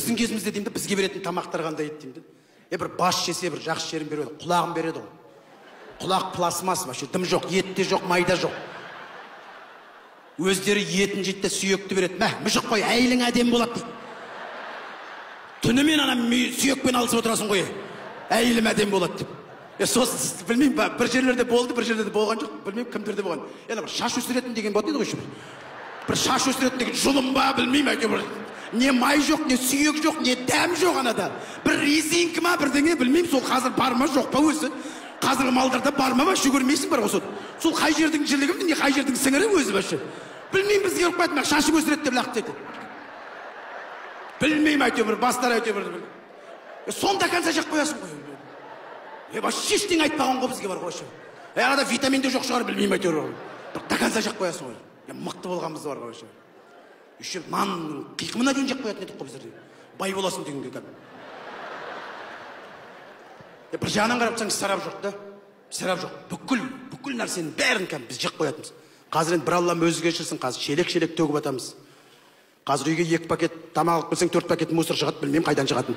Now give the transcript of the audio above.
біздің кезімізде деймін, бізге беретін тамақтар қандай еді деймін. Бір бас жесе бір жақсы жерін береді, құлағын береді ғой. Құлақ пластмасс, вообще дым жоқ, ет те жоқ, майда жоқ. Өздері етін жейді де сүйекті береді. Мә, мүжік қой, әйелің әдемі болады дейді. Түнімен ана сүйекпен алысып отырасың ғой. Әйелім әдемі болады деп. Сосын білмеймін, бір жерлерде болды, бір жерлерде болған жоқ, білмеймін кімдерде болған. Бір шаш өсіретін деген болады еді ғой. Бір шаш өсіретін деген жұлым ба, білмеймін әйтеуір. Не май жоқ, не сүйек жоқ, не дәм жоқ анада. Бір резинка ма, бірдеңе білмеймін, сол қазір бар ма, жоқ па өзі. Қазіргі малдарда бар ма, вообще көрмейсің бар ғой. Сол қай жердің жілігі, не қай жердің сіңірі өзі вообще. Білмеймін, бізге ұрып қайтын, шашы өсіреді деп лақ дейді. Білмеймін әйтеуір, бастар әйтеуір. Сонда конца жақ қоясың ғой. Вообще ештеңе айтпаған ғой бізге бар ғой. Арада витамин де жоқ шығар, білмеймін әйтеуір. До конца жақ қоясың ғой. Мықты болғанымыз бар ғой. Еще нанның қиқымына дейін жақ қоятын едік қой біздерде. Бай боласың дегенге кәдімгі. Бір жағынан қарап тұрсаң сарап жоқ та. Сарап жоқ. Бүкіл нәрсенің бәрін кәдімгі біз жақ қоятынбыз. Қазір енді бір Аллам өзі кешірсін, қазір шелек төгіп атамыз. Қазір үйге 2 пакет тамақ алып келсең 4 пакет мусор шығады, білмеймін қайдан шығатын.